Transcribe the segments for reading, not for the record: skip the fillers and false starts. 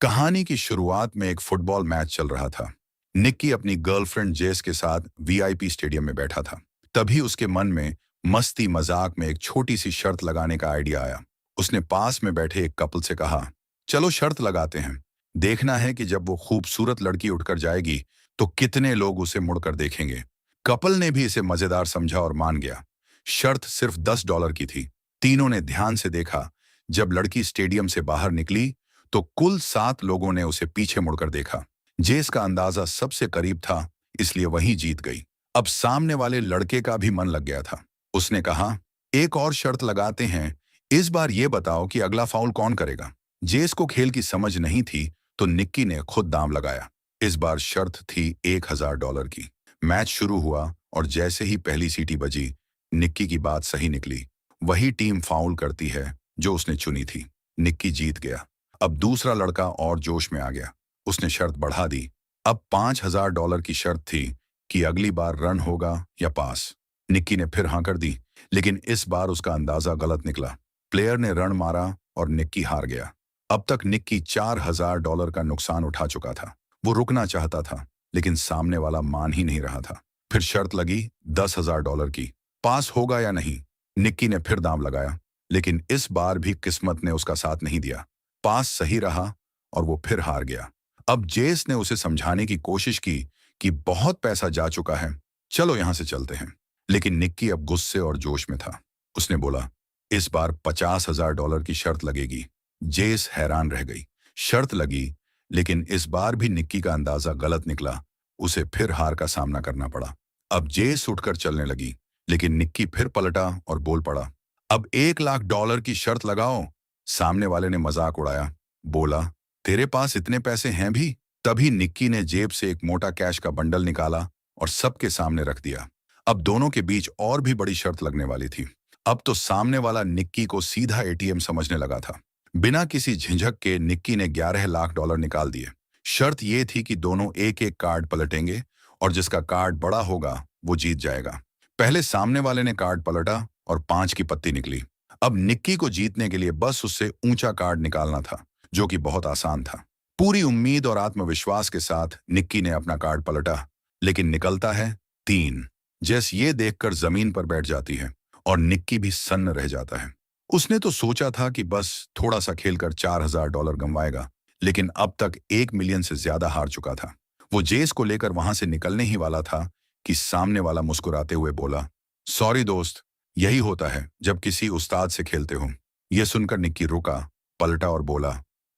कहानी की शुरुआत में एक फुटबॉल मैच चल रहा था। निक्की अपनी गर्लफ्रेंड जेस के साथ वीआईपी स्टेडियम में बैठा था। तभी उसके मन में मस्ती मजाक में एक छोटी सी शर्त लगाने का आइडिया आया। उसने पास में बैठे एक कपल से कहा, चलो शर्त लगाते हैं। देखना है कि जब वो खूबसूरत लड़की उठकर जाएगी तो कितने लोग उसे मुड़कर देखेंगे। कपल ने भी इसे मजेदार समझा और मान गया। शर्त सिर्फ $10 की थी। तीनों ने ध्यान से देखा। जब लड़की स्टेडियम से बाहर निकली तो कुल 7 लोगों ने उसे पीछे मुड़कर देखा। जेस का अंदाजा सबसे करीब था, इसलिए वही जीत गई। अब सामने वाले लड़के का भी मन लग गया था। उसने कहा, एक और शर्त लगाते हैं। इस बार ये बताओ कि अगला फाउल कौन करेगा। जेस को खेल की समझ नहीं थी, तो निक्की ने खुद दाम लगाया। इस बार शर्त थी $1000 की। मैच शुरू हुआ और जैसे ही पहली सीटी बजी, निक्की की बात सही निकली। वही टीम फाउल करती है जो उसने चुनी थी। निक्की जीत गया। अब दूसरा लड़का और जोश में आ गया। उसने शर्त बढ़ा दी। अब $5000 की शर्त थी कि अगली बार रन होगा या पास। निक्की ने फिर हाँ कर दी, लेकिन इस बार उसका अंदाजा गलत निकला। प्लेयर ने रन मारा और निक्की हार गया। अब तक निक्की $4000 का नुकसान उठा चुका था। वो रुकना चाहता था, लेकिन सामने वाला मान ही नहीं रहा था। फिर शर्त लगी $10,000 की। पास होगा या नहीं। निक्की ने फिर दाम लगाया, लेकिन इस बार भी किस्मत ने उसका साथ नहीं दिया। पास सही रहा और वो फिर हार गया। अब जेस ने उसे समझाने की कोशिश की कि बहुत पैसा जा चुका है, चलो यहां से चलते हैं। लेकिन निक्की अब गुस्से और जोश में था। उसने बोला, इस बार $50,000 की शर्त लगेगी। जेस हैरान रह गई। शर्त लगी, लेकिन इस बार भी निक्की का अंदाजा गलत निकला। उसे फिर हार का सामना करना पड़ा। अब जेस उठकर चलने लगी, लेकिन निक्की फिर पलटा और बोल पड़ा, अब $1,00,000 की शर्त लगाओ। सामने वाले ने मजाक उड़ाया, बोला, तेरे पास इतने पैसे हैं भी। तभी निक्की ने जेब से एक मोटा कैश का बंडल निकाला और सबके सामने रख दिया। अब दोनों के बीच और भी बड़ी शर्त लगने वाली थी। अब तो सामने वाला निक्की को सीधा एटीएम समझने लगा था। बिना किसी झिझक के निक्की ने $11,00,000 निकाल दिए। शर्त यह थी कि दोनों एक एक कार्ड पलटेंगे और जिसका कार्ड बड़ा होगा वो जीत जाएगा। पहले सामने वाले ने कार्ड पलटा और 5 की पत्ती निकली। अब निक्की को जीतने के लिए बस उससे ऊंचा कार्ड निकालना था, जो कि बहुत आसान था। पूरी उम्मीद और आत्मविश्वास के साथ निक्की ने अपना कार्ड पलटा, लेकिन निकलता है 3। जैस ये देखकर जमीन पर बैठ जाती है और निक्की भी सन्न रह जाता है। उसने तो सोचा था कि बस थोड़ा सा खेलकर $4000 गंवाएगा, लेकिन अब तक 1 मिलियन से ज्यादा हार चुका था। वो जेस को लेकर वहां से निकलने ही वाला था कि सामने वाला मुस्कुराते हुए बोला, सॉरी दोस्त, यही होता है जब किसी उस्ताद से खेलते हो। यह सुनकर निक्की रुका, पलटा और बोला,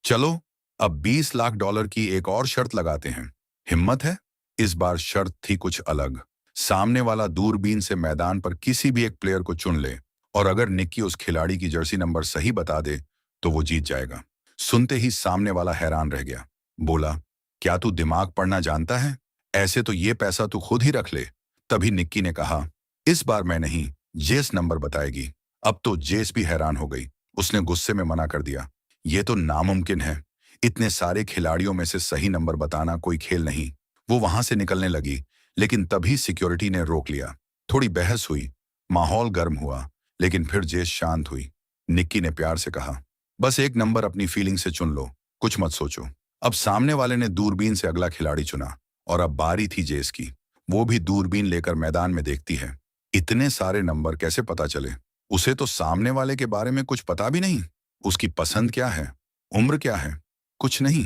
चलो अब $20,00,000 की एक और शर्त लगाते हैं। हिम्मत है। इस बार शर्त थी कुछ अलग। सामने वाला दूरबीन से मैदान पर किसी भी एक प्लेयर को चुन ले और अगर निक्की उस खिलाड़ी की जर्सी नंबर सही बता दे तो वो जीत जाएगा। सुनते ही सामने वाला हैरान रह गया। बोला, क्या तू दिमाग पढ़ना जानता है? ऐसे तो ये पैसा तू खुद ही रख ले। तभी निक्की ने कहा, इस बार मैं नहीं, जेस नंबर बताएगी। अब तो जेस भी हैरान हो गई। उसने गुस्से में मना कर दिया, ये तो नामुमकिन है। इतने सारे खिलाड़ियों में से सही नंबर बताना कोई खेल नहीं। वो वहां से निकलने लगी, लेकिन तभी सिक्योरिटी ने रोक लिया। थोड़ी बहस हुई, माहौल गर्म हुआ, लेकिन फिर जेस शांत हुई। निक्की ने प्यार से कहा, बस एक नंबर अपनी फीलिंग से चुन लो, कुछ मत सोचो। अब सामने वाले ने दूरबीन से अगला खिलाड़ी चुना और अब बारी थी जेस की। वो भी दूरबीन लेकर मैदान में देखती है। इतने सारे नंबर कैसे पता चले? उसे तो सामने वाले के बारे में कुछ पता भी नहीं। उसकी पसंद क्या है, उम्र क्या है, कुछ नहीं।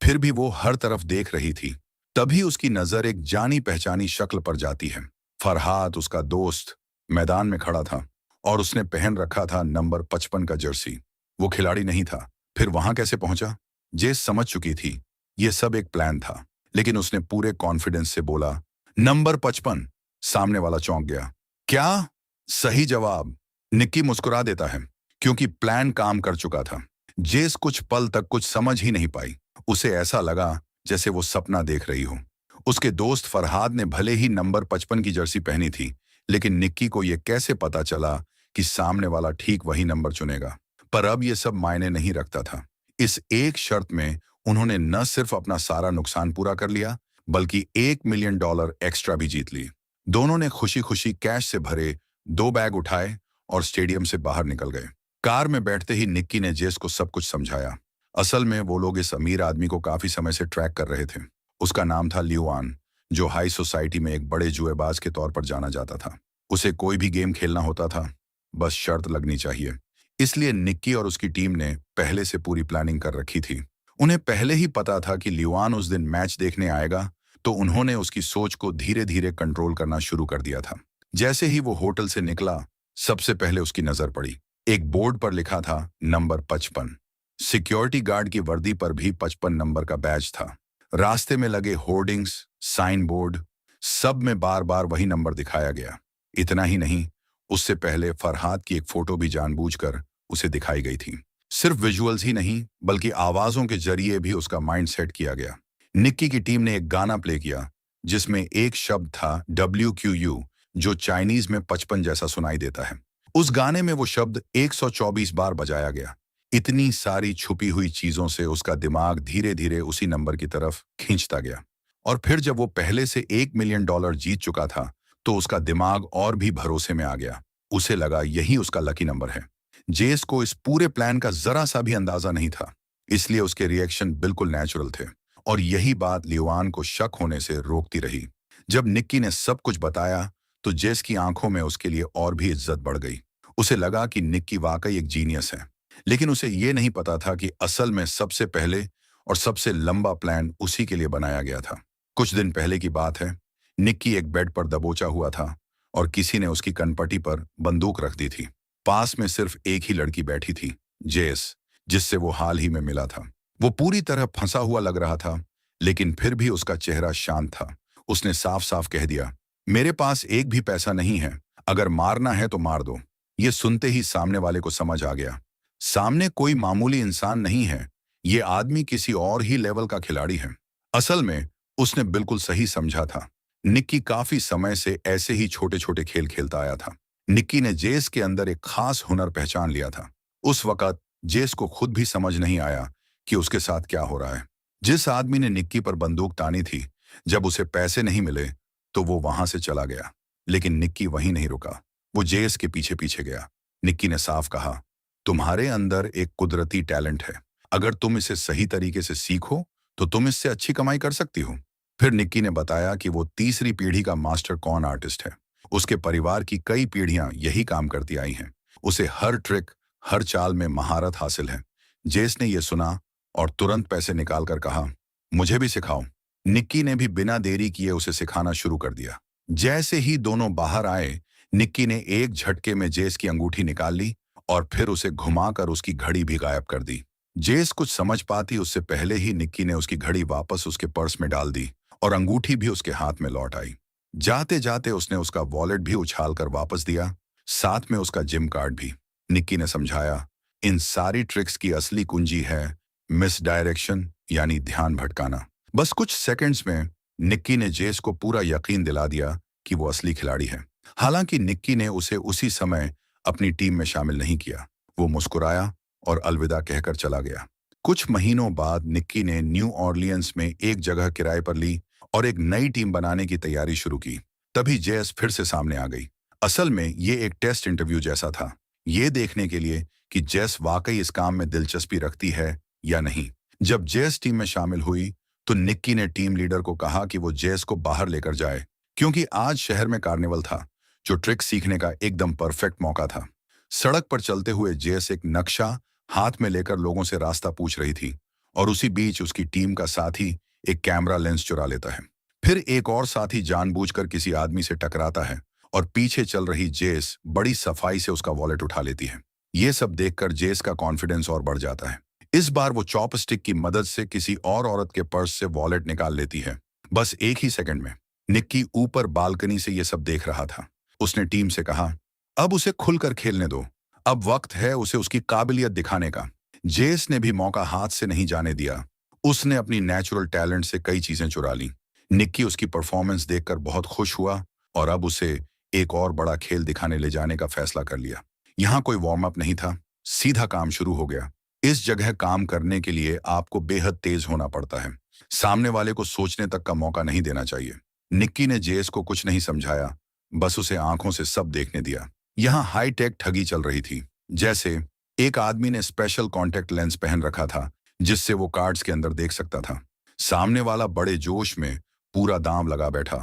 फिर भी वो हर तरफ देख रही थी। तभी उसकी नजर एक जानी पहचानी शक्ल पर जाती है। फरहाद, उसका दोस्त, मैदान में खड़ा था और उसने पहन रखा था नंबर 55 का जर्सी। वो खिलाड़ी नहीं था, फिर वहां कैसे पहुंचा? जेस समझ चुकी थी ये सब एक प्लान था, लेकिन उसने पूरे कॉन्फिडेंस से बोला, नंबर 55। सामने वाला चौंक गया। क्या? सही जवाब। निक्की मुस्कुरा देता है, क्योंकि प्लान काम कर चुका था। जेस कुछ पल तक कुछ समझ ही नहीं पाई। उसे ऐसा लगा जैसे वो सपना देख रही हो। उसके दोस्त फरहाद ने भले ही नंबर 55 की जर्सी पहनी थी, लेकिन निक्की को यह कैसे पता चला कि सामने वाला ठीक वही नंबर चुनेगा? पर अब यह सब मायने नहीं रखता था। इस एक शर्त में उन्होंने न सिर्फ अपना सारा नुकसान पूरा कर लिया, बल्कि $1 मिलियन एक्स्ट्रा भी जीत ली। दोनों ने खुशी खुशी कैश से भरे 2 बैग उठाए और स्टेडियम से बाहर निकल गए। कार में बैठते ही निक्की ने जेस को सब कुछ समझाया। असल में वो लोग इस अमीर आदमी को काफी समय से ट्रैक कर रहे थे। उसका नाम था लियुआन, जो हाई सोसाइटी में एक बड़े जुएबाज के तौर पर जाना जाता था। उसे कोई भी गेम खेलना होता था, बस शर्त लगनी चाहिए। इसलिए निक्की और उसकी टीम ने पहले से पूरी प्लानिंग कर रखी थी। उन्हें पहले ही पता था कि लियुआन उस दिन मैच देखने आएगा, तो उन्होंने उसकी सोच को धीरे धीरे कंट्रोल करना शुरू कर दिया था। जैसे ही वो होटल से निकला, सबसे पहले उसकी नजर पड़ी। एक बोर्ड पर लिखा था नंबर 55। सिक्योरिटी गार्ड की वर्दी पर भी 55 नंबर का बैज था। रास्ते में लगे होर्डिंग्स, साइन बोर्ड, सब में बार बार वही नंबर दिखाया गया। इतना ही नहीं, उससे पहले फरहाद की एक फोटो भी जानबूझकर उसे दिखाई गई थी। सिर्फ विजुअल्स ही नहीं, बल्कि आवाजों के जरिए भी उसका माइंड सेट किया गया। निक्की की टीम ने एक गाना प्ले किया जिसमें एक शब्द था WQU, जो चाइनीज में 55 जैसा सुनाई देता है। उस गाने में वो शब्द 124 बार बजाया गया। इतनी सारी छुपी हुई चीजों से उसका दिमाग धीरे धीरे उसी नंबर की तरफ खींचता गया। और फिर जब वो पहले से $1 मिलियन जीत चुका था, तो उसका दिमाग और भी भरोसे में आ गया। उसे लगा यही उसका लकी नंबर है। जेस को इस पूरे प्लान का जरा सा भी अंदाजा नहीं था, इसलिए उसके रिएक्शन बिल्कुल नेचुरल थे। और यही बात लियुआन को शक होने से रोकती रही। जब निक्की ने सब कुछ बताया, तो जेस की आंखों में उसके लिए और भी इज्जत बढ़ गई। उसे लगा कि निक्की वाकई एक जीनियस है। लेकिन उसे ये नहीं पता था कि असल में सबसे पहले और सबसे लंबा प्लान उसी के लिए बनाया गया था। कुछ दिन पहले की बात है। निक्की एक बेड पर दबोचा हुआ था और किसी ने उसकी कनपटी पर बंदूक रख दी थी। पास में सिर्फ एक ही लड़की बैठी थी, जेस, जिससे वो हाल ही में मिला था। वो पूरी तरह फंसा हुआ लग रहा था, लेकिन फिर भी उसका चेहरा शांत था। उसने साफ साफ कह दिया, मेरे पास एक भी पैसा नहीं है, अगर मारना है तो मार दो। ये सुनते ही सामने वाले को समझ आ गया, सामने कोई मामूली इंसान नहीं है, ये आदमी किसी और ही लेवल का खिलाड़ी है। असल में उसने बिल्कुल सही समझा था। निक्की काफी समय से ऐसे ही छोटे छोटे खेल खेलता आया था। निक्की ने जेस के अंदर एक खास हुनर पहचान लिया था। उस वक्त जेस को खुद भी समझ नहीं आया कि उसके साथ क्या हो रहा है। जिस आदमी ने निक्की पर बंदूक तानी थी, जब उसे पैसे नहीं मिले तो वो वहां से चला गया। लेकिन निक्की वहीं नहीं रुका, वो जेस के पीछे पीछे गया। निक्की ने साफ कहा, तुम्हारे अंदर एक कुदरती टैलेंट है, अगर तुम इसे सही तरीके से सीखो तो तुम इससे अच्छी कमाई कर सकती हो। फिर निक्की ने बताया कि वो तीसरी पीढ़ी का मास्टर कॉन आर्टिस्ट है। उसके परिवार की कई पीढ़ियां यही काम करती आई हैं। उसे हर ट्रिक, हर चाल में महारत हासिल है। जेस ने यह सुना और तुरंत पैसे निकालकर कहा, मुझे भी सिखाओ। निक्की ने भी बिना देरी किए उसे सिखाना शुरू कर दिया। जैसे ही दोनों बाहर आए, निक्की ने एक झटके में जेस की अंगूठी निकाल ली और फिर उसे घुमाकर उसकी घड़ी भी गायब कर दी। जेस कुछ समझ पाती उससे पहले ही निक्की ने उसकी घड़ी वापस उसके पर्स में डाल दी और अंगूठी भी उसके हाथ में लौट आई। जाते जाते उसने उसका वॉलेट भी उछालकर वापस दिया, साथ में उसका जिम कार्ड भी। निक्की ने समझाया, इन सारी ट्रिक्स की असली कुंजी है मिसडायरेक्शन, यानी ध्यान भटकाना। बस कुछ सेकंड्स में निक्की ने जेस को पूरा यकीन दिला दिया कि वो असली खिलाड़ी है। हालांकि निक्की ने उसे उसी समय अपनी टीम में शामिल नहीं किया। वो मुस्कुराया और अलविदा कहकर चला गया। कुछ महीनों बाद निक्की ने न्यू ऑर्लियंस में एक जगह किराए पर ली और एक नई टीम बनाने की तैयारी शुरू की। तभी जेस फिर से सामने आ गई। असल में ये एक टेस्ट इंटरव्यू जैसा था, ये देखने के लिए कि जेस वाकई इस काम में दिलचस्पी रखती है या नहीं। जब जेस टीम में शामिल हुई, तो निक्की ने टीम लीडर को कहा कि वो जेस को बाहर लेकर जाए, क्योंकि आज शहर में कार्निवल था, जो ट्रिक सीखने का एकदम परफेक्ट मौका था। सड़क पर चलते हुए जेस एक नक्शा हाथ में लेकर लोगों से रास्ता पूछ रही थी, और उसी बीच उसकी टीम का साथी एक कैमरा लेंस चुरा लेता है। फिर एक और साथी जानबूझकर किसी आदमी से टकराता है और पीछे चल रही जेस बड़ी सफाई से उसका वॉलेट उठा लेती है। ये सब देखकर जेस का कॉन्फिडेंस और बढ़ जाता है। इस बार वो चॉपस्टिक की मदद से किसी और औरत के पर्स से वॉलेट निकाल लेती है, बस एक ही सेकंड में। निक्की ऊपर बालकनी से ये सब देख रहा था। उसने टीम से कहा, अब उसे खुलकर खेलने दो, अब वक्त है उसे उसकी काबिलियत दिखाने का। जेस ने भी मौका हाथ से नहीं जाने दिया। उसने अपनी नेचुरल टैलेंट से कई चीजें चुरा ली। निक्की उसकी परफॉर्मेंस देखकर बहुत खुश हुआ और अब उसे एक और बड़ा खेल दिखाने ले जाने का फैसला कर लिया। यहाँ कोई वार्म अप नहीं था, सीधा काम शुरू हो गया। इस जगह काम करने के लिए आपको बेहद तेज होना पड़ता है। सामने वाले को सोचने तक का मौका नहीं देना चाहिए। निक्की ने जेस को कुछ नहीं समझाया, बस उसे आंखों से सब देखने दिया। यहाँ हाई टेक ठगी चल रही थी। जैसे एक आदमी ने स्पेशल कॉन्टेक्ट लेंस पहन रखा था, जिससे वो कार्ड्स के अंदर देख सकता था। सामने वाला बड़े जोश में पूरा दांव लगा बैठा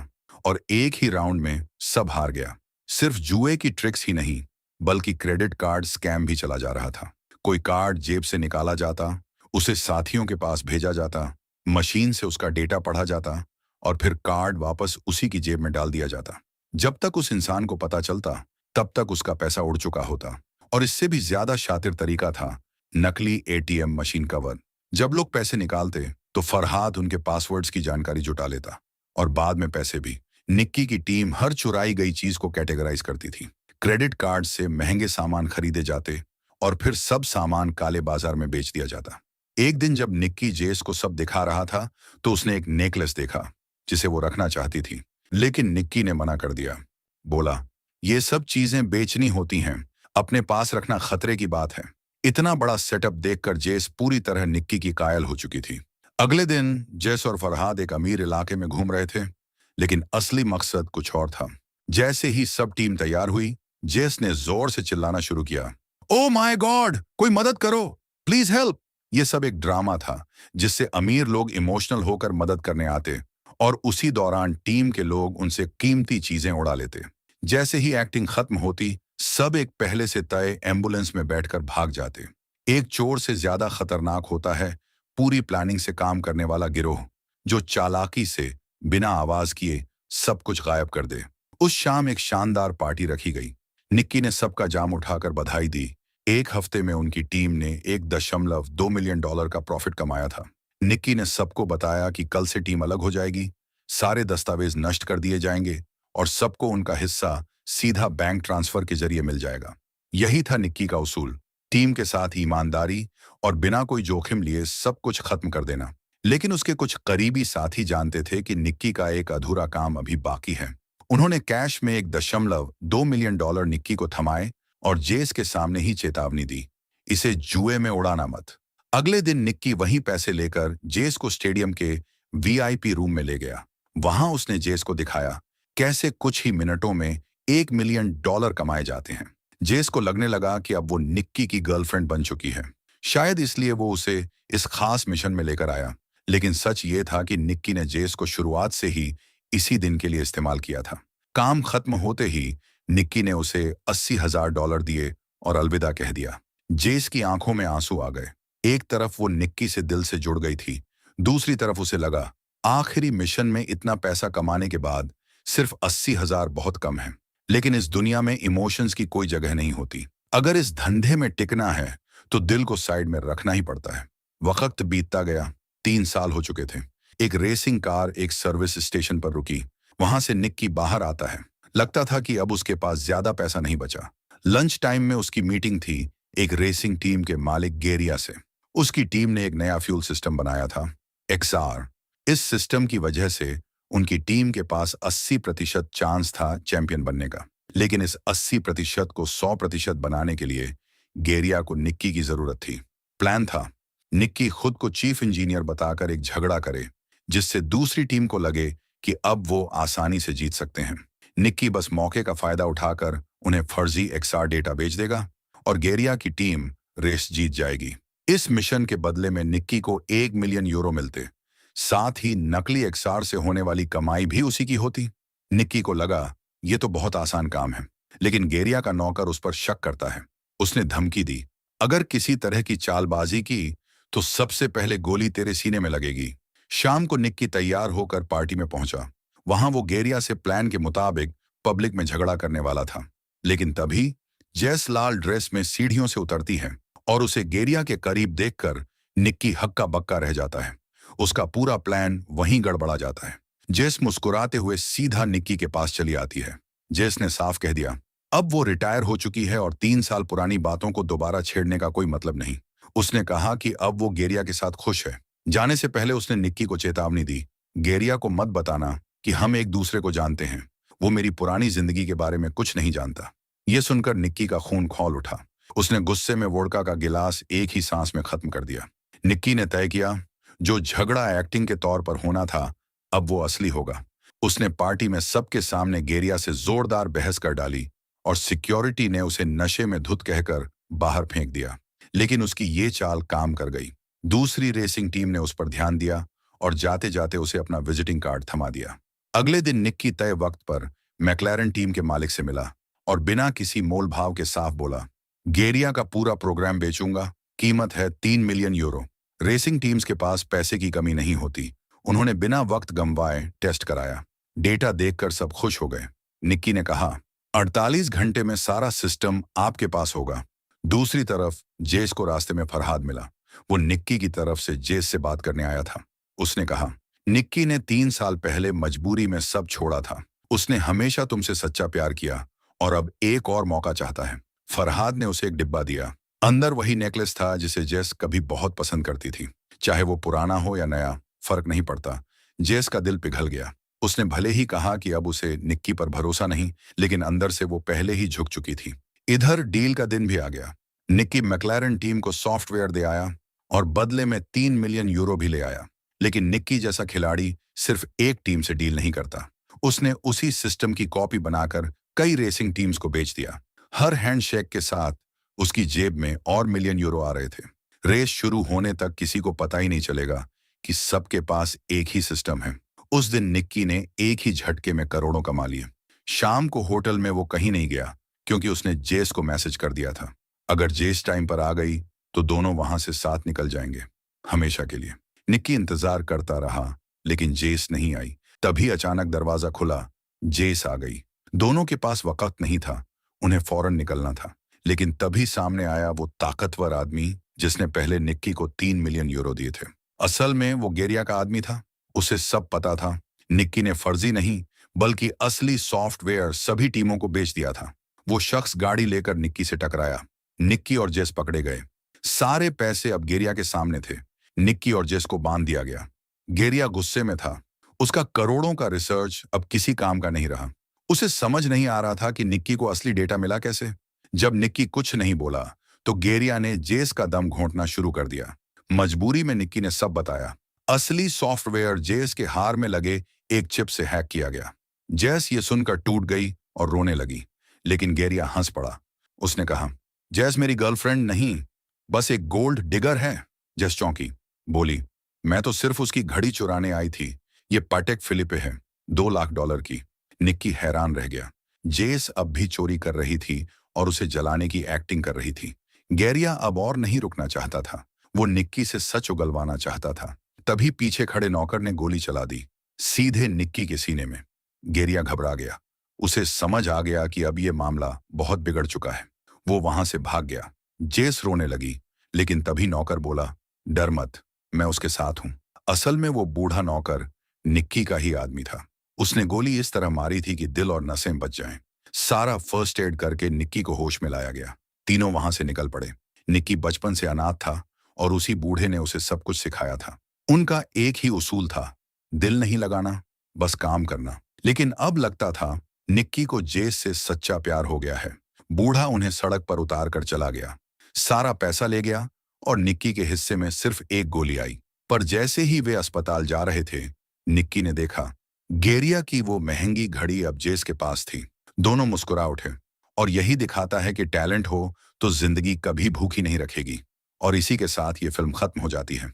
और एक ही राउंड में सब हार गया। सिर्फ जुए की ट्रिक्स ही नहीं, बल्कि क्रेडिट कार्ड स्कैम भी चला जा रहा था। कोई कार्ड जेब से निकाला जाता, उसे साथियों के पास भेजा जाता, मशीन से उसका डेटा पढ़ा जाता और फिर कार्ड वापस उसी की जेब में डाल दिया जाता। जब तक उस इंसान को पता चलता, तब तक उसका पैसा उड़ चुका होता। और इससे भी ज्यादा शातिर तरीका था नकली एटीएम मशीन कवर। जब लोग पैसे निकालते तो फरहाद उनके पासवर्ड्स की जानकारी जुटा लेता और बाद में पैसे भी। निक्की की टीम हर चुराई गई चीज को कैटेगराइज करती थी। क्रेडिट कार्ड से महंगे सामान खरीदे जाते और फिर सब सामान काले बाजार में बेच दिया जाता। एक दिन जब निक्की जेस को सब दिखा रहा था तो उसने एक नेकलेस देखा जिसे वो रखना चाहती थी, लेकिन निक्की ने मना कर दिया। बोला, ये सब चीजें बेचनी होती हैं, अपने पास रखना खतरे की बात है। इतना बड़ा सेटअप देखकर जेस पूरी तरह निक्की की कायल हो चुकी थी। अगले दिन जेस और फरहाद एक अमीर इलाके में घूम रहे थे, लेकिन असली मकसद कुछ और था। जैसे ही सब टीम तैयार हुई, जेस ने जोर से चिल्लाना शुरू किया, ओ माय गॉड, कोई मदद करो, प्लीज हेल्प। ये सब एक ड्रामा था जिससे अमीर लोग इमोशनल होकर मदद करने आते और उसी दौरान टीम के लोग उनसे कीमती चीजें उड़ा लेते। जैसे ही एक्टिंग खत्म होती, सब एक पहले से तय एम्बुलेंस में बैठकर भाग जाते। एक चोर से ज्यादा खतरनाक होता है पूरी प्लानिंग से काम करने वाला गिरोह, जो चालाकी से बिना आवाज किए सब कुछ गायब कर दे। उस शाम एक शानदार पार्टी रखी गई। निक्की ने सबका जाम उठाकर बधाई दी। एक हफ्ते में उनकी टीम ने $1.2 मिलियन का प्रॉफिट कमाया था। निक्की ने सबको बताया कि कल से टीम अलग हो जाएगी, सारे दस्तावेज नष्ट कर दिए जाएंगे और सबको उनका हिस्सा सीधा बैंक ट्रांसफर के जरिए मिल जाएगा। यही था निक्की का उसूल, टीम के साथ ईमानदारी और बिना कोई जोखिम लिए सब कुछ खत्म कर देना। लेकिन उसके कुछ करीबी साथी जानते थे कि निक्की का एक अधूरा काम अभी बाकी है। उन्होंने कैश में $1.2 मिलियन निक्की को थमाए और जेस के सामने ही चेतावनी दी, इसे जुए में उड़ाना मत। अगले दिन निक्की वहीं पैसे लेकर जेस को स्टेडियम के वीआईपी रूम में ले गया। वहां उसने जेस को दिखाया कैसे कुछ ही मिनटों में $1 मिलियन कमाए जाते हैं। जेस को लगने लगा कि अब वो निक्की की गर्लफ्रेंड बन चुकी है। शायद इसलिए वो उसे इस खास मिशन में लेकर आया। लेकिन सच ये था कि निक्की ने जेस को शुरुआत से ही इसी दिन के लिए इस्तेमाल किया था। काम खत्म होते ही निक्की ने उसे $80,000 दिए और अलविदा कह दिया। जेस की आंखों में आंसू आ गए। एक तरफ वो निक्की से दिल से जुड़ गई थी, दूसरी तरफ उसे लगा आखिरी मिशन में इतना पैसा कमाने के बाद सिर्फ 80,000 बहुत कम है। लेकिन इस दुनिया में इमोशंस की कोई जगह नहीं होती। अगर इस धंधे में टिकना है तो दिल को साइड में रखना ही पड़ता है। वक्त बीतता गया, 3 साल हो चुके थे। एक रेसिंग कार एक सर्विस स्टेशन पर रुकी। वहां से निक्की बाहर आता है। लगता था कि अब उसके पास ज्यादा पैसा नहीं बचा। लंच टाइम में उसकी मीटिंग थी एक रेसिंग टीम के मालिक गेरिया से। उसकी टीम ने एक नया फ्यूल सिस्टम बनाया था, एक्सआर। इस सिस्टम की वजह से उनकी टीम के पास 80% चांस था चैंपियन बनने का। लेकिन इस 80% को 100% बनाने के लिए गेरिया को निक्की की जरूरत थी। प्लान था, निक्की खुद को चीफ इंजीनियर बताकर एक झगड़ा करे, जिससे दूसरी टीम को लगे कि अब वो आसानी से जीत सकते हैं। निक्की बस मौके का फायदा उठाकर उन्हें फर्जी एक्सआर डेटा बेच देगा और गेरिया की टीम रेस जीत जाएगी। इस मिशन के बदले में निक्की को €1 मिलियन मिलते, साथ ही नकली एक्सआर से होने वाली कमाई भी उसी की होती। निक्की को लगा ये तो बहुत आसान काम है, लेकिन गेरिया का नौकर उस पर शक करता है। उसने धमकी दी, अगर किसी तरह की चालबाजी की तो सबसे पहले गोली तेरे सीने में लगेगी। शाम को निक्की तैयार होकर पार्टी में पहुंचा। वहां वो गेरिया से प्लान के मुताबिक पब्लिक में झगड़ा करने वाला था। लेकिन तभी जेस लाल ड्रेस में सीढ़ियों से उतरती है और उसे गेरिया के करीब देखकर निक्की हक्का बक्का रह जाता है। उसका पूरा प्लान वहीं गड़बड़ा जाता है। जेस मुस्कुराते हुए सीधा निक्की के पास चली आती है। जेस ने साफ कह दिया, अब वो रिटायर हो चुकी है और 3 साल पुरानी बातों को दोबारा छेड़ने का कोई मतलब नहीं। उसने कहा कि अब वो गेरिया के साथ खुश है। जाने से पहले उसने निक्की को चेतावनी दी, गेरिया को मत बताना कि हम एक दूसरे को जानते हैं। वो मेरी पुरानी जिंदगी के बारे में कुछ नहीं जानता। ये सुनकर निक्की का खून खौल उठा। उसने गुस्से में वोडका का गिलास एक ही सांस में खत्म कर दिया। निक्की ने तय किया, जो झगड़ा एक्टिंग के तौर पर होना था, अब वो असली होगा। उसने पार्टी में सबके सामने गेरिया से जोरदार बहस कर डाली और सिक्योरिटी ने उसे नशे में धुत कहकर बाहर फेंक दिया। लेकिन उसकी ये चाल काम कर गई। दूसरी रेसिंग टीम ने उस पर ध्यान दिया और जाते जाते उसे अपना विजिटिंग कार्ड थमा दिया। अगले दिन निक्की तय वक्त पर मैक्लारेन टीम के मालिक से मिला और बिना किसी मोल भाव के साफ बोला, गेरिया का पूरा प्रोग्राम बेचूंगा, कीमत है 3 मिलियन यूरो। रेसिंग टीम्स के पास पैसे की कमी नहीं होती। उन्होंने बिना वक्त गंवाए टेस्ट कराया। डेटा देखकर सब खुश हो गए। निक्की ने कहा, 48 घंटे में सारा सिस्टम आपके पास होगा। दूसरी तरफ जेस को रास्ते में फरहाद मिला। वो निक्की की तरफ से जेस से बात करने आया था। उसने कहा, निक्की ने 3 साल पहले मजबूरी में सब छोड़ा था। उसने हमेशा तुमसे सच्चा प्यार किया और अब एक और मौका चाहता है। फरहाद ने उसे एक डिब्बा दिया। अंदर वही नेकलेस था जिसे जेस कभी बहुत पसंद करती थी। चाहे वो पुराना हो या नया, फर्क नहीं पड़ता। जेस का दिल पिघल गया। उसने भले ही कहा कि अब उसे निक्की पर भरोसा नहीं, लेकिन अंदर से वो पहले ही झुक चुकी थी। इधर डील का दिन भी आ गया। निक्की मैक्लारेन टीम को सॉफ्टवेयर दे आया और बदले में 3 मिलियन यूरो भी ले आया। लेकिन निक्की जैसा खिलाड़ी सिर्फ एक टीम से डील नहीं करता। उसने उसी सिस्टम की कॉपी बनाकर कई रेसिंग टीम्स को बेच दिया। हर हैंडशेक के साथ उसकी जेब में और मिलियन यूरो आ रहे थे। रेस शुरू होने तक किसी को पता ही नहीं चलेगा कि सबके पास एक ही सिस्टम है। उस दिन निक्की ने एक ही झटके में करोड़ों कमा लिए। शाम को होटल में वो कहीं नहीं गया क्योंकि उसने जेस को मैसेज कर दिया था, अगर जेस टाइम पर आ गई तो दोनों वहां से साथ निकल जाएंगे, हमेशा के लिए। निक्की इंतजार करता रहा लेकिन जेस नहीं आई। तभी अचानक दरवाजा खुला। जेस आ गई। दोनों के पास वक्त नहीं था, उन्हें फौरन निकलना था। लेकिन तभी सामने आया वो ताकतवर आदमी जिसने पहले निक्की को 3 मिलियन यूरो दिए थे। असल में वो गेरिया का आदमी था। उसे सब पता था। निक्की ने फर्जी नहीं बल्कि असली सॉफ्टवेयर सभी टीमों को बेच दिया था। वो शख्स गाड़ी लेकर निक्की से टकराया। निक्की और जेस पकड़े गए। सारे पैसे अब गेरिया के सामने थे। निक्की और जेस को बांध दिया गया। गेरिया गुस्से में था। उसका करोड़ों का रिसर्च अब किसी काम का नहीं रहा। उसे समझ नहीं आ रहा था कि निक्की को असली डेटा मिला कैसे। जब निक्की कुछ नहीं बोला तो गेरिया ने जेस का दम घोंटना शुरू कर दिया। मजबूरी में निक्की ने सब बताया। असली सॉफ्टवेयर जेस के हार में लगे एक चिप से हैक किया गया। जेस ये सुनकर टूट गई और रोने लगी। लेकिन गेरिया हंस पड़ा। उसने कहा, जेस मेरी गर्लफ्रेंड नहीं, बस एक गोल्ड डिगर है। जेस चौंकी, बोली, मैं तो सिर्फ उसकी घड़ी चुराने आई थी। ये पाटेक फिलिपे है, $2 लाख की। निक्की हैरान रह गया। जेस अब भी चोरी कर रही थी और उसे जलाने की एक्टिंग कर रही थी। गेरिया अब और नहीं रुकना चाहता था। वो निक्की से सच उगलवाना चाहता था। तभी पीछे खड़े नौकर ने गोली चला दी, सीधे निक्की के सीने में। गेरिया घबरा गया। उसे समझ आ गया कि अब ये मामला बहुत बिगड़ चुका है। वो वहां से भाग गया। जेस रोने लगी, लेकिन तभी नौकर बोला, डर मत, मैं उसके साथ हूं। असल में वो बूढ़ा नौकर निक्की का ही आदमी था। उसने गोली इस तरह मारी थी कि दिल और नसें बच जाएं। सारा फर्स्ट एड करके निक्की को होश में लाया गया। तीनों वहां से निकल पड़े। निक्की बचपन से अनाथ था और उसी बूढ़े ने उसे सब कुछ सिखाया था। उनका एक ही उसूल था, दिल नहीं लगाना, बस काम करना। लेकिन अब लगता था निक्की को जेस से सच्चा प्यार हो गया है। बूढ़ा उन्हें सड़क पर उतार कर चला गया। सारा पैसा ले गया और निक्की के हिस्से में सिर्फ एक गोली आई। पर जैसे ही वे अस्पताल जा रहे थे, निक्की ने देखा गेरिया की वो महंगी घड़ी अब जेस के पास थी। दोनों मुस्कुरा उठे। और यही दिखाता है कि टैलेंट हो तो जिंदगी कभी भूखी नहीं रखेगी। और इसी के साथ ये फिल्म खत्म हो जाती है।